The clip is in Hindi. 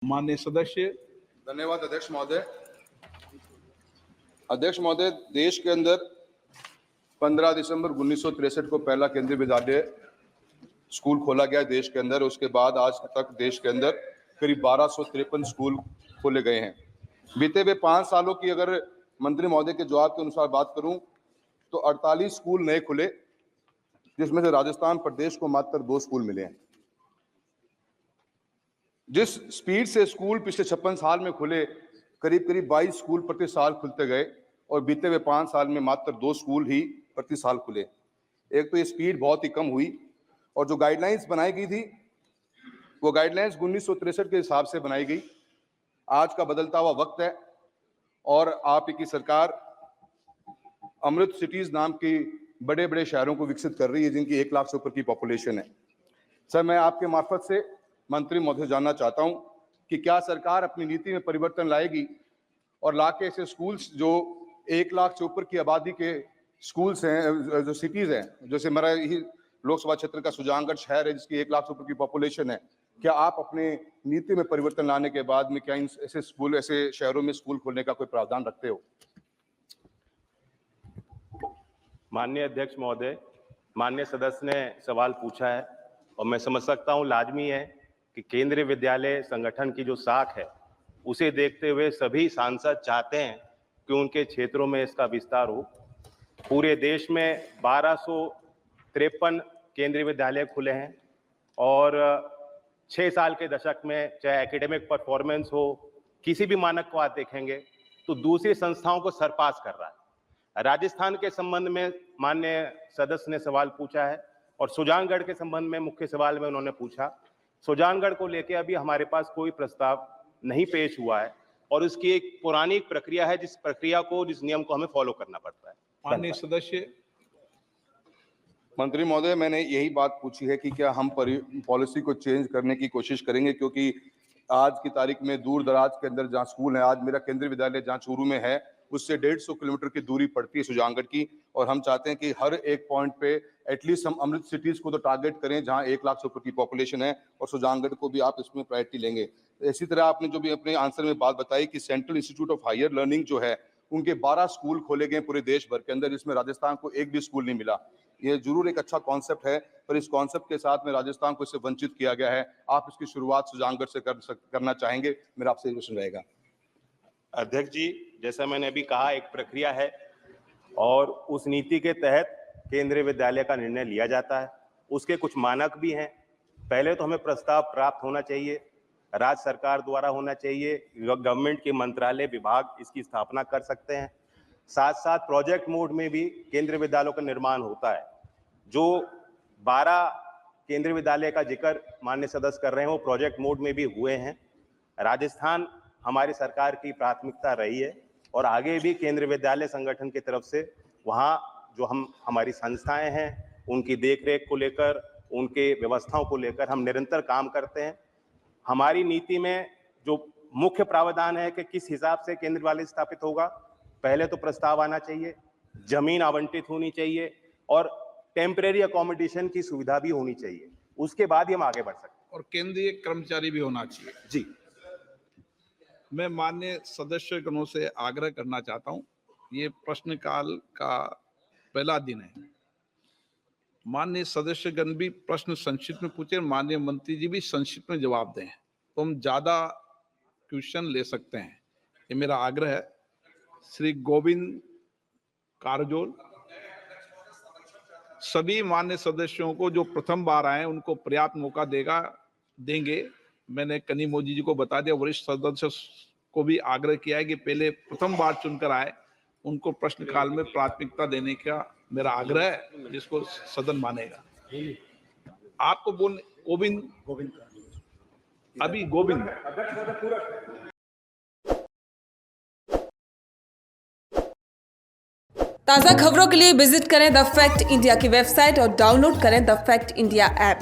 माननीय सदस्य। धन्यवाद अध्यक्ष महोदय। अध्यक्ष महोदय, देश के अंदर 15 दिसंबर 1963 को पहला केंद्रीय विद्यालय स्कूल खोला गया देश के अंदर। उसके बाद आज तक देश के अंदर करीब 1253 स्कूल खोले गए हैं। बीते हुए 5 सालों की अगर मंत्री महोदय के जवाब के अनुसार बात करूं तो 48 स्कूल नए खुले, जिसमें से राजस्थान प्रदेश को मात्र 2 स्कूल मिले हैं। जिस स्पीड से स्कूल पिछले 56 साल में खुले, करीब 22 स्कूल प्रति साल खुलते गए और बीते हुए 5 साल में मात्र 2 स्कूल ही प्रति साल खुले। एक तो ये स्पीड बहुत ही कम हुई और जो गाइडलाइंस बनाई गई थी वो गाइडलाइंस 1963 के हिसाब से बनाई गई। आज का बदलता हुआ वक्त है और आप की सरकार अमृत सिटीज नाम की बड़े बड़े शहरों को विकसित कर रही है जिनकी 1 लाख से ऊपर की पॉपुलेशन है। सर, मैं आपके मार्फत से मंत्री महोदय जानना चाहता हूं कि क्या सरकार अपनी नीति में परिवर्तन लाएगी और लाके ऐसे स्कूल्स जो 1 लाख से ऊपर की आबादी के स्कूल्स हैं, जो सिटीज हैं, जैसे हमारा ही लोकसभा क्षेत्र का सुजानगढ़ शहर है जिसकी 1 लाख से ऊपर की पॉपुलेशन है, क्या आप अपने नीति में परिवर्तन लाने के बाद में क्या इन ऐसे स्कूल, ऐसे शहरों में स्कूल खोलने का कोई प्रावधान रखते हो? माननीय अध्यक्ष महोदय, माननीय सदस्य ने सवाल पूछा है और मैं समझ सकता हूं लाजमी है कि केंद्रीय विद्यालय संगठन की जो साख है उसे देखते हुए सभी सांसद चाहते हैं कि उनके क्षेत्रों में इसका विस्तार हो। पूरे देश में 1253 केंद्रीय विद्यालय खुले हैं और 6 साल के दशक में चाहे एकेडमिक परफॉर्मेंस हो, किसी भी मानक को आप देखेंगे तो दूसरी संस्थाओं को सरपास कर रहा है। राजस्थान के संबंध में माननीय सदस्य ने सवाल पूछा है और सुजानगढ़ के संबंध में मुख्य सवाल में उन्होंने पूछा। सुजानगढ़ को लेकर अभी हमारे पास कोई प्रस्ताव नहीं पेश हुआ है और उसकी एक पुरानी प्रक्रिया है, जिस प्रक्रिया को, जिस नियम को हमें फॉलो करना पड़ता है। माननीय सदस्य। मंत्री महोदय, मैंने यही बात पूछी है कि क्या हम पॉलिसी को चेंज करने की कोशिश करेंगे, क्योंकि आज की तारीख में दूर दराज के अंदर जहाँ स्कूल है, आज मेरा केंद्रीय विद्यालय जहाँ चूरू में है उससे 150 किलोमीटर की दूरी पड़ती है सुजानगढ़ की, और हम चाहते हैं कि हर एक पॉइंट पे एटलीस्ट हम अमृत सिटीज को तो टारगेट करें जहां 1 लाख से ऊपर की पॉपुलेशन है, और सुजानगढ़ को भी आप इसमें प्रायोरिटी लेंगे। इसी तरह आपने जो भी अपने आंसर में बात बताई कि central institute of higher learning जो है उनके 12 स्कूल खोले गए पूरे देश भर के अंदर, जिसमें राजस्थान को एक भी स्कूल नहीं मिला। ये जरूर एक अच्छा कॉन्सेप्ट है, पर इस कॉन्सेप्ट के साथ में राजस्थान को इससे वंचित किया गया है। आप इसकी शुरुआत सुजानगढ़ से करना चाहेंगे? मेरा आपसे क्वेश्चन रहेगा। अध्यक्ष जी, जैसा मैंने अभी कहा, एक प्रक्रिया है और उस नीति के तहत केंद्रीय विद्यालय का निर्णय लिया जाता है। उसके कुछ मानक भी हैं। पहले तो हमें प्रस्ताव प्राप्त होना चाहिए, राज्य सरकार द्वारा होना चाहिए, गवर्नमेंट के मंत्रालय विभाग इसकी स्थापना कर सकते हैं। साथ साथ प्रोजेक्ट मोड में भी केंद्रीय विद्यालयों का निर्माण होता है। जो 12 केंद्रीय विद्यालय का जिक्र माननीय सदस्य कर रहे हैं वो प्रोजेक्ट मोड में भी हुए हैं। राजस्थान हमारी सरकार की प्राथमिकता रही है और आगे भी केंद्रीय विद्यालय संगठन की तरफ से वहाँ जो हमारी संस्थाएं हैं उनकी देखरेख को लेकर, उनके व्यवस्थाओं को लेकर हम निरंतर काम करते हैं। हमारी नीति में जो मुख्य प्रावधान है कि किस हिसाब से केंद्रीय विद्यालय स्थापित होगा, पहले तो प्रस्ताव आना चाहिए, जमीन आवंटित होनी चाहिए और टेम्परेरी अकोमोडेशन की सुविधा भी होनी चाहिए। उसके बाद ही हम आगे बढ़ सकते हैं। और केंद्रीय कर्मचारी भी होना चाहिए। जी, मैं माननीय सदस्यगणों से आग्रह करना चाहता हूं, ये प्रश्नकाल का पहला दिन है। माननीय सदस्यगण भी प्रश्न संक्षिप्त में पूछे, माननीय मंत्री जी भी संक्षिप्त में जवाब दें, तो हम ज्यादा क्वेश्चन ले सकते हैं। ये मेरा आग्रह है। श्री गोविंद कारजोल, सभी मान्य सदस्यों को जो प्रथम बार आए उनको पर्याप्त मौका देंगे। मैंने कनी मोदी जी को बता दिया, वरिष्ठ सदस्य को भी आग्रह किया है कि पहले प्रथम बार चुनकर आए उनको प्रश्नकाल में प्राथमिकता देने का मेरा आग्रह है, जिसको सदन मानेगा। आपको बोल गोविंद अभी गोविंद ताज़ा खबरों के लिए विजिट करें द फैक्ट इंडिया की वेबसाइट और डाउनलोड करें द फैक्ट इंडिया ऐप।